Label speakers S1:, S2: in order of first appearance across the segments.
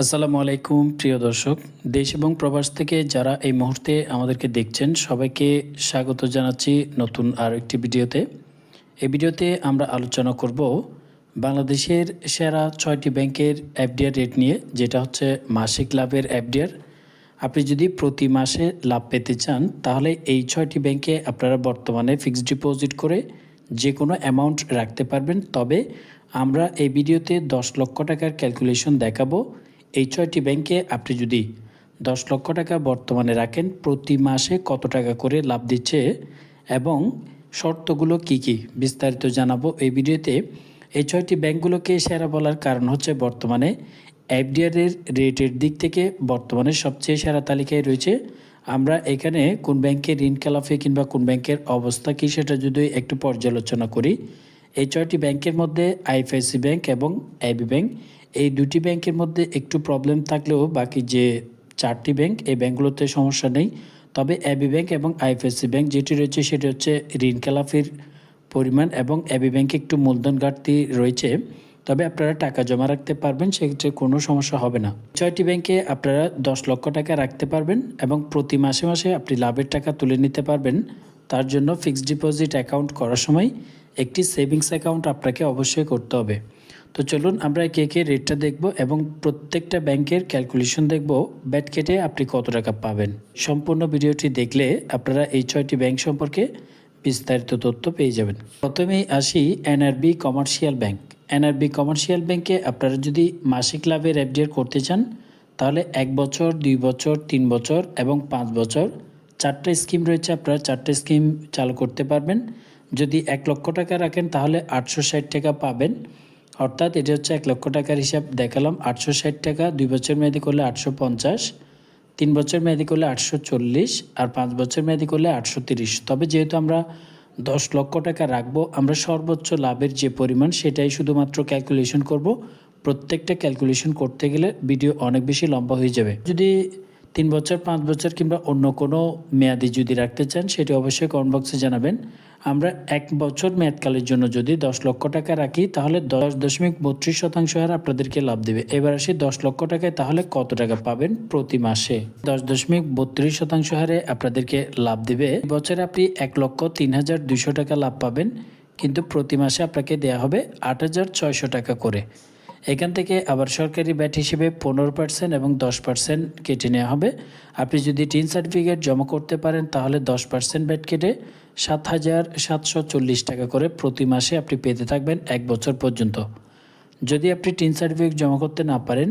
S1: আসসালামু আলাইকুম প্রিয় দর্শক, দেশ এবং প্রবাস থেকে যারা এই মুহূর্তে আমাদেরকে দেখছেন সবাইকে স্বাগত জানাচ্ছি নতুন আর একটি ভিডিওতে। এই ভিডিওতে আমরা আলোচনা করব বাংলাদেশের সেরা 6টি ব্যাংকের এফডিআর রেট নিয়ে, যেটা হচ্ছে মাসিক লাভের এফডিআর। আপনি যদি প্রতি মাসে লাভ পেতে চান তাহলে এই 6টি ব্যাংকে আপনারা বর্তমানে ফিক্সড ডিপোজিট করে যে কোনো অ্যামাউন্ট রাখতে পারবেন। তবে আমরা এই ভিডিওতে 10 লক্ষ টাকার ক্যালকুলেশন দেখাবো। এই 6টি ব্যাংকে আপনি যদি 10 লক্ষ টাকা বর্তমানে রাখেন প্রতি মাসে কত টাকা করে লাভ দিচ্ছে এবং শর্তগুলো কি কি বিস্তারিত জানাবো এই ভিডিওতে। এই 6টি ব্যাংকগুলোকে সেরা বলার কারণ হচ্ছে বর্তমানে এফডিআর এর রেটের দিক থেকে বর্তমানে সবচেয়ে সেরা তালিকায় রয়েছে। আমরা এখানে কোন ব্যাংকের ঋণ খেলাফি কিংবা কোন ব্যাংকের অবস্থা কী সেটা যদি একটু পর্যালোচনা করি। এই 6টি ব্যাংকের মধ্যে আইএফআইসি ব্যাংক এবং এবি ব্যাংক, এই দুটি ব্যাংকের মধ্যে একটু প্রবলেম থাকলেও বাকি যে 4টি ব্যাংক এই ব্যাংকগুলোতে সমস্যা নেই। তবে এবি ব্যাংক এবং আইএফআইসি ব্যাংক যেটি রয়েছে সেটি হচ্ছে ঋণ খেলাফির পরিমাণ এবং এবি ব্যাংকে একটু মূলধন ঘাটতি রয়েছে। তবে আপনারা টাকা জমা রাখতে পারবেন, সেক্ষেত্রে কোনো সমস্যা হবে না। 6টি ব্যাংকে আপনারা 10 লক্ষ টাকা রাখতে পারবেন এবং প্রতি মাসে মাসে আপনি লাভের টাকা তুলে নিতে পারবেন। তার জন্য ফিক্সড ডিপোজিট অ্যাকাউন্ট করার সময় একটি সেভিংস অ্যাকাউন্ট আপনাকে অবশ্যই করতে হবে। তো চলুন আমরা কে রেটটা দেখব এবং প্রত্যেকটা ব্যাংকের ক্যালকুলেশন দেখব, ব্যাট কেটে আপনি কত টাকা পাবেন। সম্পূর্ণ ভিডিওটি দেখলে আপনারা এই 6টি ব্যাংক সম্পর্কে বিস্তারিত তথ্য পেয়ে যাবেন। প্রথমেই আসি NRB commercial bank. NRB commercial ব্যাংকে আপনারা যদি মাসিক লাভের এফডিআর করতে চান তাহলে 1 বছর, 2 বছর, 3 বছর এবং 5 বছর 4টা স্কিম রয়েছে। আপনারা 4টে স্কিম চালু করতে পারবেন। যদি 1 লক্ষ টাকা রাখেন তাহলে 860 টাকা পাবেন, অর্থাৎ এটা হচ্ছে 1 লক্ষ টাকার হিসাব দেখালাম। 860 টাকা 2 বছর মেয়াদি করলে 850, 3 বছর মেয়াদি করলে 840 আর 5 বছর মেয়াদি করলে 830। তবে যেহেতু আমরা 10 লক্ষ টাকা রাখবো, আমরা সর্বোচ্চ লাভের যে পরিমাণ সেটাই শুধুমাত্র ক্যালকুলেশন করব। প্রত্যেকটা ক্যালকুলেশন করতে গেলে ভিডিও অনেক বেশি লম্বা হয়ে যাবে। যদি 3 বছর, 5 বছর কিংবা অন্য কোনো মেয়াদি যদি রাখতে চান সেটি অবশ্যই কমেন্ট বক্সে জানাবেন। আমরা 1 বছর মেয়াদকালের জন্য যদি 10 লক্ষ টাকা রাখি তাহলে 10.32% হারে আপনাদেরকে লাভ দেবে। এবার আসি 10 লক্ষ টাকায় তাহলে কত টাকা পাবেন প্রতি মাসে। 10.32% হারে আপনাদেরকে লাভ দেবে। বছরে আপনি 1,03,200 টাকা লাভ পাবেন, কিন্তু প্রতি মাসে আপনাকে দেওয়া হবে 8,600 টাকা করে। এখান থেকে আবার সরকারি ব্যাট হিসেবে 15% এবং 10% কেটে নেওয়া হবে। আপনি যদি টিন সার্টিফিকেট জমা করতে পারেন তাহলে 10% ব্যাট কেটে 7,740 টাকা করে প্রতি মাসে আপনি পেতে থাকবেন 1 বছর পর্যন্ত। যদি আপনি টিন সার্টিফিকেট জমা করতে না পারেন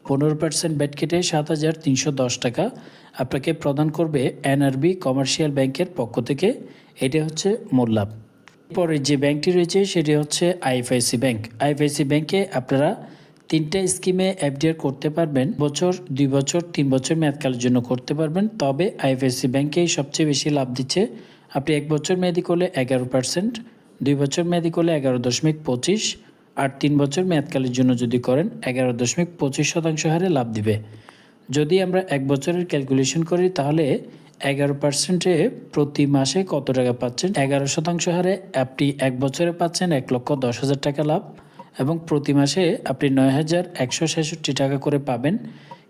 S1: 15% ব্যাট কেটে 7,310 টাকা আপনাকে প্রদান করবে এনআরবি কমার্শিয়াল ব্যাংকের পক্ষ থেকে। এটা হচ্ছে মূল লাভ। পরে যে ব্যাংকটি রয়েছে সেটি হচ্ছে আইএফআইসি ব্যাংক। আইএফআইসি ব্যাংকে আপনারা 3টা স্কিমে এফডিআর করতে পারবেন। বছর, 2 বছর, 3 বছর মেয়াদকালের জন্য করতে পারবেন। তবে আইএফআইসি ব্যাংকেই সবচেয়ে বেশি লাভ দিচ্ছে। আপনি 1 বছর মেয়াদি করলে 11%, 2 বছর মেয়াদি করলে 11.25 আর 3 বছর মেয়াদকালের জন্য যদি করেন 11.25% হারে লাভ দিবে। যদি আমরা 1 বছরের ক্যালকুলেশন করি তাহলে 11%-এ প্রতি মাসে কত টাকা পাচ্ছেন। 11% হারে আপনি 1 বছরে পাচ্ছেন 1,10,000 টাকা লাভ এবং প্রতি মাসে আপনি 9,166 টাকা করে পাবেন।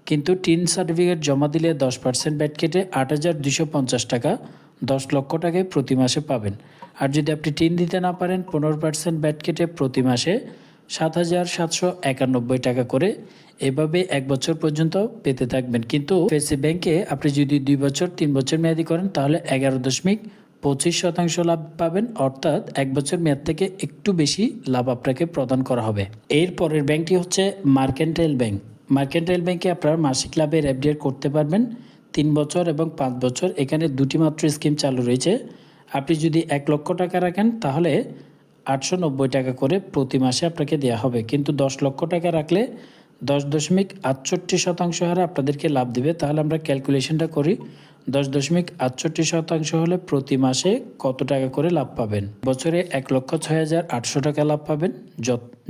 S1: কিন্তু টিন সার্টিফিকেট জমা দিলে 10% ব্যাট কেটে 8,250 টাকা 10 লক্ষ টাকায় প্রতি মাসে পাবেন। আর যদি আপনি টিন দিতে না পারেন 15% ব্যাট কেটে প্রতি মাসে 7,791 টাকা করে এভাবে 1 বছর পর্যন্ত পেতে থাকবেন। কিন্তু আইএফআইসি ব্যাংকে আপনি যদি 2 বছর, 3 বছর মেয়াদি করেন তাহলে 11.25% লাভ পাবেন, অর্থাৎ 1 বছর মেয়াদ থেকে একটু বেশি লাভ আপনাকে প্রদান করা হবে। এর পরের ব্যাংকটি হচ্ছে মার্কেন্টাইল ব্যাংক। মার্কেন্টাইল ব্যাংকে আপনারা মাসিক লাভের এফডিআর করতে পারবেন 3 বছর এবং 5 বছর। এখানে 2টি মাত্র স্কিম চালু রয়েছে। আপনি যদি 1 লক্ষ টাকা রাখেন তাহলে 890 টাকা করে প্রতি মাসে আপনাকে দেওয়া হবে। কিন্তু 10 লক্ষ টাকা রাখলে 10.68% হারে আপনাদেরকে লাভ দেবে। তাহলে আমরা ক্যালকুলেশনটা করি। 10.68% হলে প্রতি মাসে কত টাকা করে লাভ পাবেন। বছরে 1,06,800 টাকা লাভ পাবেন।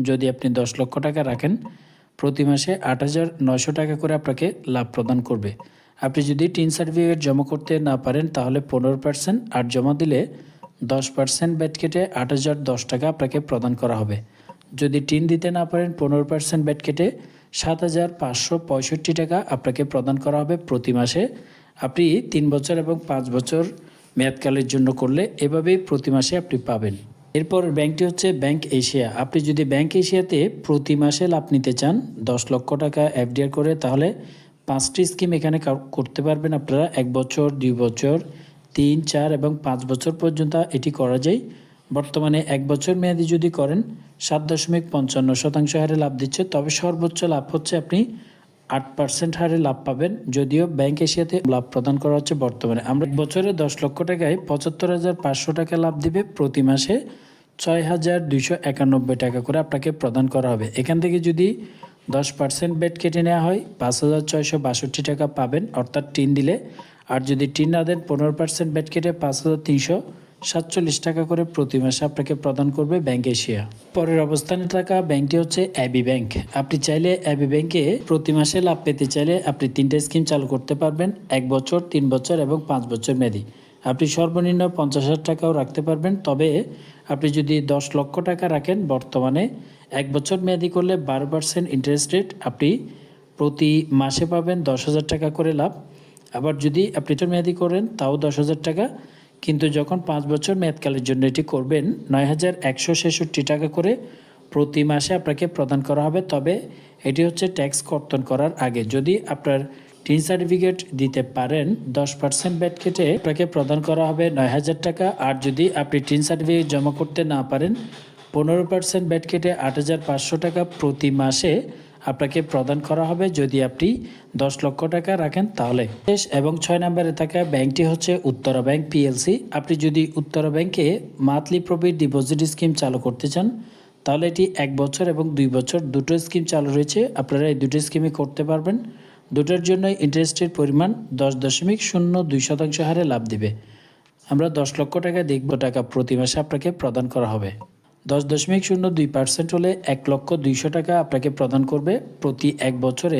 S1: যদি আপনি 10 লক্ষ টাকা রাখেন প্রতি মাসে 8,900 টাকা করে আপনাকে লাভ প্রদান করবে। আপনি যদি টিন সার্টিফিকেট জমা করতে না পারেন তাহলে 15% আর জমা দিলে 10% ব্যাট কেটে 8,010 টাকা আপনাকে প্রদান করা হবে। যদি টিন দিতে না পারেন 15% ব্যাট কেটে 7,565 টাকা আপনাকে প্রদান করা হবে প্রতি মাসে। আপনি 3 বছর এবং 5 বছর মেয়াদকালের জন্য করলে এভাবেই প্রতি মাসে আপনি পাবেন। এরপর ব্যাংকটি হচ্ছে ব্যাংক এশিয়া। আপনি যদি ব্যাংক এশিয়াতে প্রতি মাসে লাভ নিতে চান 10 লক্ষ টাকা এফডিআর করে, তাহলে 5টি স্কিম এখানে করতে পারবেন আপনারা। 1 বছর, 2 বছর, 3, 4 এবং 5 বছর পর্যন্ত এটি করা যায়। বর্তমানে 1 বছর মেয়াদি যদি করেন 7.55% হারে লাভ দিচ্ছে, তবে সর্বোচ্চ লাভ হচ্ছে আপনি 8% হারে লাভ পাবেন। যদিও ব্যাংক এশিয়াতে লাভ প্রদান করা হচ্ছে বর্তমানে আমরা বছরে 10 লক্ষ টাকায় 75,500 টাকা লাভ দিবে, প্রতি মাসে 6,291 টাকা করে আপনাকে প্রদান করা হবে। এখান থেকে যদি 10% বেড কেটে নেওয়া হয় 5,662 টাকা পাবেন, অর্থাৎ টিন দিলে। আর যদি টিন না দেন 15% বেড কেটে 5,347 টাকা করে প্রতি মাসে আপনাকে প্রদান করবে ব্যাংক এশিয়া। পরের অবস্থানে থাকা ব্যাংকটি হচ্ছে অ্যাবি ব্যাংক। আপনি চাইলে অ্যাবি ব্যাংকে প্রতি মাসে লাভ পেতে চাইলে আপনি 3টে স্কিম চালু করতে পারবেন, 1 বছর, 3 বছর এবং 5 বছর মেয়াদি। আপনি সর্বনিম্ন 50,000 টাকাও রাখতে পারবেন। তবে আপনি যদি 10 লক্ষ টাকা রাখেন, বর্তমানে 1 বছর মেয়াদি করলে 12% ইন্টারেস্ট রেট, আপনি প্রতি মাসে পাবেন 10,000 টাকা করে লাভ। আবার যদি আপনি মেয়াদি করেন তাও 10,000 টাকা, কিন্তু যখন 5 বছর মেয়াদকালের জন্য এটি করবেন 9,166 টাকা করে প্রতি মাসে আপনাকে প্রদান করা হবে। তবে এটি হচ্ছে ট্যাক্স কর্তন করার আগে। যদি আপনার টিন সার্টিফিকেট দিতে পারেন 10% ব্যাট কেটে আপনাকে প্রদান করা হবে 9,000 টাকা। আর যদি আপনি টিন সার্টিফিকেট জমা করতে না পারেন 15% ব্যাট কেটে 8,500 টাকা প্রতি মাসে আপনাকে প্রদান করা হবে যদি আপনি 10 লক্ষ টাকা রাখেন তাহলে। এবং 6 নম্বরে থাকা ব্যাংকটি হচ্ছে উত্তরা ব্যাংক পিএলসি। আপনি যদি উত্তরা ব্যাংকে মান্থলি প্রফিট ডিপোজিট স্কিম চালু করতে চান তাহলে এটি 1 বছর এবং 2 বছর দুটো স্কিম চালু রয়েছে। আপনারা এই দুটো স্কিমে করতে পারবেন। দুটোর জন্য ইন্টারেস্টের পরিমাণ 10.02% হারে লাভ দিবে। আমরা 10 লক্ষ টাকা দেখব টাকা প্রতি মাসে আপনাকে প্রদান করা হবে। 10.02% হলে 1,200,000 টাকা আপনাকে প্রদান করবে প্রতি 1 বছরে,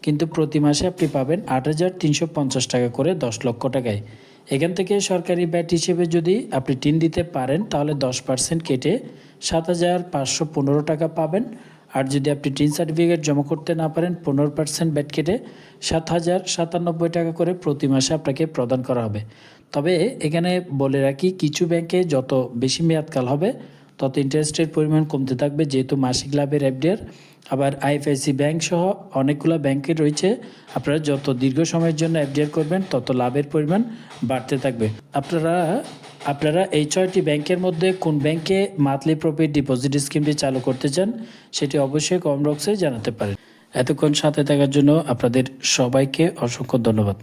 S1: কিন্তু প্রতি মাসে আপনি পাবেন 8,350 টাকা করে 10 লক্ষ টাকায়। এখান থেকে সরকারি ব্যাট হিসেবে যদি আপনি টিন দিতে পারেন তাহলে 10% কেটে 7,515 টাকা পাবেন। আর যদি আপনি টিন সার্টিফিকেট জমা করতে না পারেন 15% ব্যাট কেটে 7,097 টাকা করে প্রতি মাসে আপনাকে প্রদান করা হবে। তবে এখানে বলে রাখি, কিছু ব্যাংকে যত বেশি মেয়াদকাল হবে তত ইন্টারেস্টের পরিমাণ কমতে থাকবে, যেহেতু মাসিক লাভের এফডিআর। আবার আইএফআইসি ব্যাংক সহ অনেকগুলো ব্যাংকে রয়েছে, আপনারা যত দীর্ঘ সময়ের জন্য এফডিআর করবেন তত লাভের পরিমাণ বাড়তে থাকবে। আপনারা এই 6টি ব্যাংকের মধ্যে কোন ব্যাংকে মান্থলি প্রফিট ডিপোজিট স্কিমটি চালু করতে চান সেটি অবশ্যই কমেন্ট বক্সে জানাতে পারেন। এতক্ষণ সাথে থাকার জন্য আপনাদের সবাইকে অসংখ্য ধন্যবাদ।